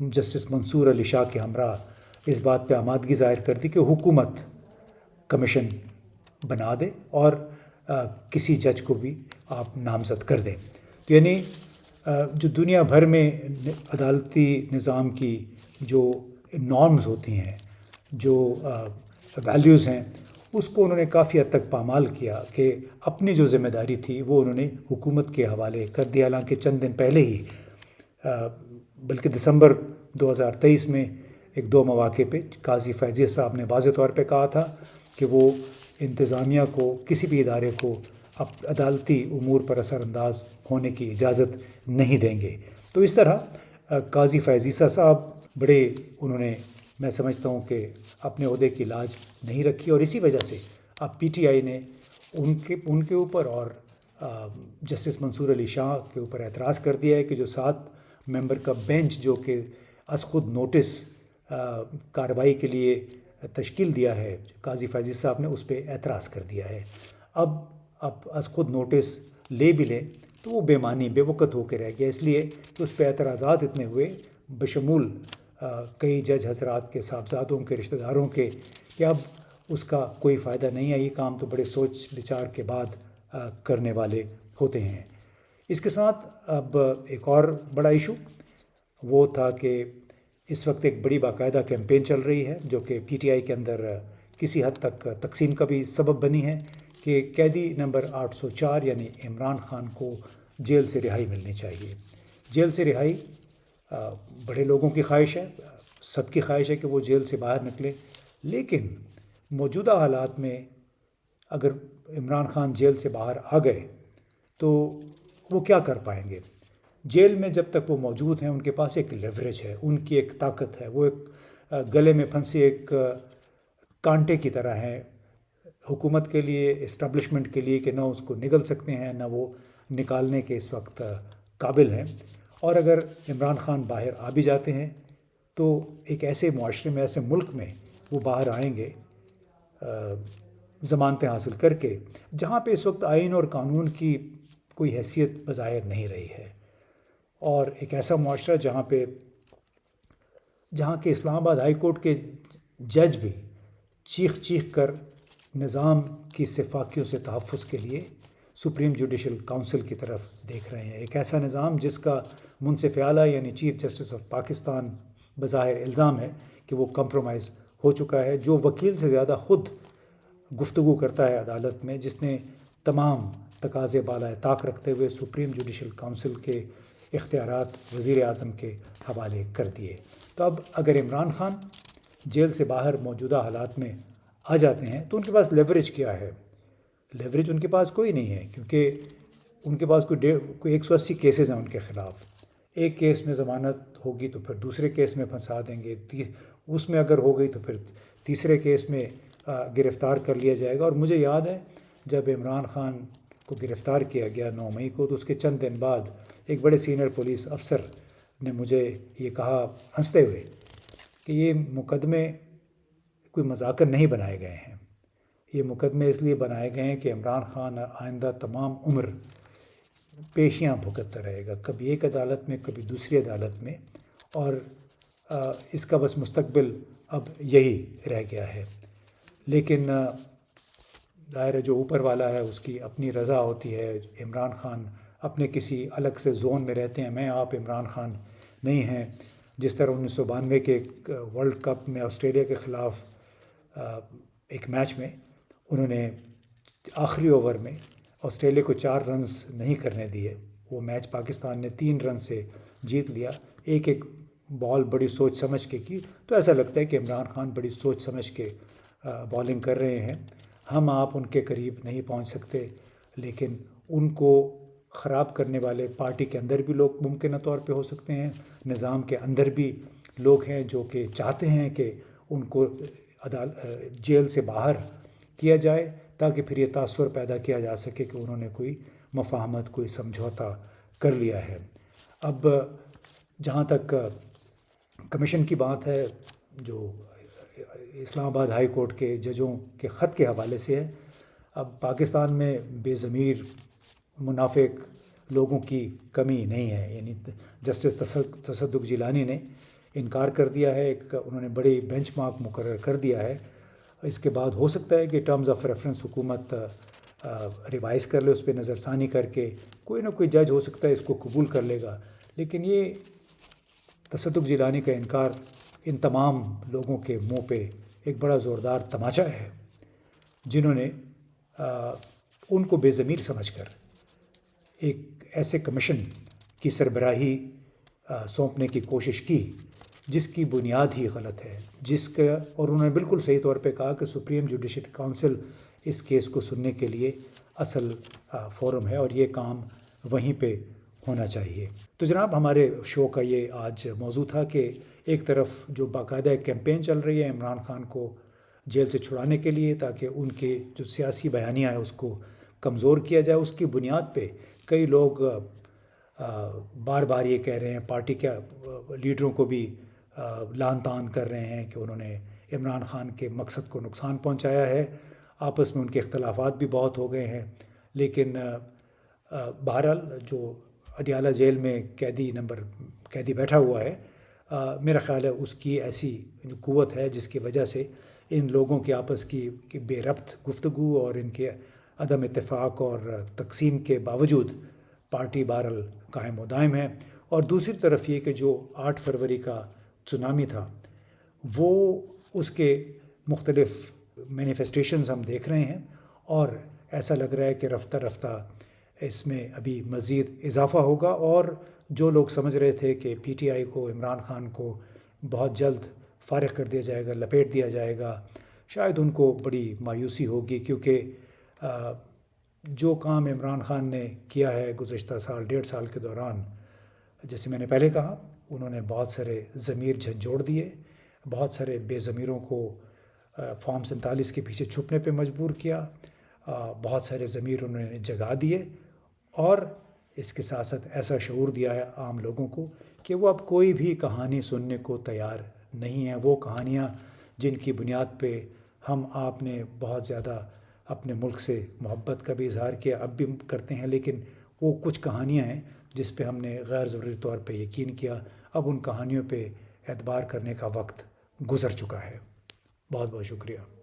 Justice منصور علی شاہ کے ہمراہ اس بات پہ آمادگی ظاہر کر دی کہ حکومت کمیشن بنا دے اور کسی جج کو بھی آپ نامزد کر دیں. تو یعنی جو دنیا بھر میں عدالتی نظام کی جو نارمز ہوتی ہیں، جو ویلیوز ہیں، اس کو انہوں نے کافی حد تک پامال کیا کہ اپنی جو ذمہ داری تھی وہ انہوں نے حکومت کے حوالے کر دیا. حالانکہ چند دن پہلے ہی بلکہ دسمبر 2023 میں ایک دو مواقع پہ قاضی فیضیہ صاحب نے واضح طور پہ کہا تھا کہ وہ انتظامیہ کو، کسی بھی ادارے کو عدالتی امور پر اثر انداز ہونے کی اجازت نہیں دیں گے. تو اس طرح قاضی فیضیہ صاحب بڑے انہوں نے، میں سمجھتا ہوں کہ اپنے عہدے کی لاج نہیں رکھی، اور اسی وجہ سے اب پی ٹی آئی نے ان کے اوپر اور جسٹس منصور علی شاہ کے اوپر اعتراض کر دیا ہے کہ جو 7 ممبر کا بینچ جو کہ از خود نوٹس کارروائی کے لیے تشکیل دیا ہے قاضی فیضی صاحب نے، اس پہ اعتراض کر دیا ہے. اب از خود نوٹس لے بھی لیں تو وہ بے معنی، بے وقت ہو کے رہ گیا، اس لیے کہ اس پہ اعتراضات اتنے ہوئے بشمول کئی جج حضرات کے، صاحبزادوں کے، رشتہ داروں کے، کہ اب اس کا کوئی فائدہ نہیں ہے. یہ کام تو بڑے سوچ بچار کے بعد کرنے والے ہوتے ہیں. اس کے ساتھ اب ایک اور بڑا ایشو وہ تھا کہ اس وقت ایک بڑی باقاعدہ کیمپین چل رہی ہے جو کہ پی ٹی آئی کے اندر کسی حد تک تقسیم کا بھی سبب بنی ہے کہ قیدی نمبر 804 یعنی عمران خان کو جیل سے رہائی ملنی چاہیے. جیل سے رہائی بڑے لوگوں کی خواہش ہے، سب کی خواہش ہے کہ وہ جیل سے باہر نکلے، لیکن موجودہ حالات میں اگر عمران خان جیل سے باہر آ گئے تو وہ کیا کر پائیں گے؟ جیل میں جب تک وہ موجود ہیں ان کے پاس ایک لیوریج ہے، ان کی ایک طاقت ہے، وہ ایک گلے میں پھنسی ایک کانٹے کی طرح ہیں حکومت کے لیے، اسٹیبلشمنٹ کے لیے، کہ نہ اس کو نگل سکتے ہیں نہ وہ نکالنے کے اس وقت قابل ہیں. اور اگر عمران خان باہر آ بھی جاتے ہیں تو ایک ایسے معاشرے میں، ایسے ملک میں وہ باہر آئیں گے ضمانتیں حاصل کر کے، جہاں پہ اس وقت آئین اور قانون کی کوئی حیثیت بظاہر نہیں رہی ہے، اور ایک ایسا معاشرہ جہاں کہ اسلام آباد ہائی کورٹ کے جج بھی چیخ چیخ کر نظام کی سفاکیوں سے تحفظ کے لیے سپریم جوڈیشل کونسل کی طرف دیکھ رہے ہیں. ایک ایسا نظام جس کا منصف اعلیٰ یعنی چیف جسٹس آف پاکستان بظاہر الزام ہے کہ وہ کمپرومائز ہو چکا ہے، جو وکیل سے زیادہ خود گفتگو کرتا ہے عدالت میں، جس نے تمام تقاضے بالائے طاق رکھتے ہوئے سپریم جوڈیشل کونسل کے اختیارات وزیر اعظم کے حوالے کر دیے. تو اب اگر عمران خان جیل سے باہر موجودہ حالات میں آ جاتے ہیں تو ان کے پاس لیوریج کیا ہے؟ لیوریج ان کے پاس کوئی نہیں ہے، کیونکہ ان کے پاس کوئی 180 کیسز ہیں ان کے خلاف. ایک کیس میں ضمانت ہوگی تو پھر دوسرے کیس میں پھنسا دیں گے، اس میں اگر ہو گئی تو پھر تیسرے کیس میں گرفتار کر لیا جائے گا. اور مجھے یاد ہے جب عمران خان کو گرفتار کیا گیا 9 مئی کو، تو اس کے چند دن بعد ایک بڑے سینئر پولیس افسر نے مجھے یہ کہا ہنستے ہوئے کہ یہ مقدمے کوئی مذاکر نہیں بنائے گئے ہیں، یہ مقدمے اس لیے بنائے گئے ہیں کہ عمران خان آئندہ تمام عمر پیشیاں بھگتتا رہے گا، کبھی ایک عدالت میں کبھی دوسری عدالت میں، اور اس کا بس مستقبل اب یہی رہ گیا ہے. لیکن ظاہر ہے جو اوپر والا ہے اس کی اپنی رضا ہوتی ہے. عمران خان اپنے کسی الگ سے زون میں رہتے ہیں، میں آپ عمران خان نہیں ہیں. جس طرح 1992 کے ورلڈ کپ میں آسٹریلیا کے خلاف ایک میچ میں انہوں نے آخری اوور میں آسٹریلیا کو 4 رنز نہیں کرنے دیے، وہ میچ پاکستان نے 3 رن سے جیت لیا، ایک بال بڑی سوچ سمجھ کے کی. تو ایسا لگتا ہے کہ عمران خان بڑی سوچ سمجھ کے بالنگ کر رہے ہیں. ہم آپ ان کے قریب نہیں پہنچ سکتے، لیکن ان کو خراب کرنے والے پارٹی کے اندر بھی لوگ ممکنہ طور پہ ہو سکتے ہیں، نظام کے اندر بھی لوگ ہیں جو کہ چاہتے ہیں کہ ان کو جیل سے باہر کیا جائے، تاکہ پھر یہ تاثر پیدا کیا جا سکے کہ انہوں نے کوئی مفاہمت، کوئی سمجھوتا کر لیا ہے. اب جہاں تک کمیشن کی بات ہے جو اسلام آباد ہائی کورٹ کے ججوں کے خط کے حوالے سے ہے، اب پاکستان میں بے ضمیر منافق لوگوں کی کمی نہیں ہے. یعنی جسٹس تصدق جیلانی نے انکار کر دیا ہے، ایک انہوں نے بڑی بینچ مارک مقرر کر دیا ہے۔ اس کے بعد ہو سکتا ہے کہ ٹرمز آف ریفرنس حکومت ریوائز کر لے، اس پہ نظر ثانی کر کے کوئی نہ کوئی جج ہو سکتا ہے اس کو قبول کر لے گا۔ لیکن یہ تصدق جیلانی کا انکار ان تمام لوگوں کے منہ پہ ایک بڑا زوردار تماچا ہے، جنہوں نے ان کو بے ضمیر سمجھ کر ایک ایسے کمیشن کی سربراہی سونپنے کی کوشش کی جس کی بنیاد ہی غلط ہے، اور انہوں نے بالکل صحیح طور پہ کہا کہ سپریم جوڈیشل کونسل اس کیس کو سننے کے لیے اصل فورم ہے اور یہ کام وہیں پہ ہونا چاہیے۔ تو جناب، ہمارے شو کا یہ آج موضوع تھا کہ ایک طرف جو باقاعدہ ایک کیمپین چل رہی ہے عمران خان کو جیل سے چھڑانے کے لیے تاکہ ان کے جو سیاسی بیانیہ ہے اس کو کمزور کیا جائے، اس کی بنیاد پہ کئی لوگ بار بار یہ کہہ رہے ہیں، پارٹی کے لیڈروں کو بھی لعن طعن کر رہے ہیں کہ انہوں نے عمران خان کے مقصد کو نقصان پہنچایا ہے۔ آپس میں ان کے اختلافات بھی بہت ہو گئے ہیں، لیکن بہرحال جو اڈیالہ جیل میں قیدی بیٹھا ہوا ہے، میرا خیال ہے اس کی ایسی جو قوت ہے جس کی وجہ سے ان لوگوں کے آپس کی بے ربط گفتگو اور ان کے عدم اتفاق اور تقسیم کے باوجود پارٹی بہرحال قائم و دائم ہے۔ اور دوسری طرف یہ کہ جو 8 فروری کا سونامی تھا، وہ اس کے مختلف مینیفیسٹیشنز ہم دیکھ رہے ہیں، اور ایسا لگ رہا ہے کہ رفتہ رفتہ اس میں ابھی مزید اضافہ ہوگا، اور جو لوگ سمجھ رہے تھے کہ پی ٹی آئی کو، عمران خان کو بہت جلد فارغ کر دیا جائے گا، لپیٹ دیا جائے گا، شاید ان کو بڑی مایوسی ہوگی، کیونکہ جو کام عمران خان نے کیا ہے گزشتہ سال 1.5 سال کے دوران، جیسے میں نے پہلے کہا، انہوں نے بہت سارے ضمیر جھنجھوڑ دیے، بہت سارے بے ضمیروں کو فارم 47 کے پیچھے چھپنے پہ مجبور کیا، بہت سارے ضمیر انہوں نے جگا دیے، اور اس کے ساتھ ساتھ ایسا شعور دیا ہے عام لوگوں کو کہ وہ اب کوئی بھی کہانی سننے کو تیار نہیں ہیں۔ وہ کہانیاں جن کی بنیاد پہ آپ نے بہت زیادہ اپنے ملک سے محبت کا بھی اظہار کیا، اب بھی کرتے ہیں، لیکن وہ کچھ کہانیاں ہیں جس پہ ہم نے غیر ضروری طور پہ یقین کیا، اب ان کہانیوں پہ اعتبار کرنے کا وقت گزر چکا ہے۔ بہت بہت شکریہ۔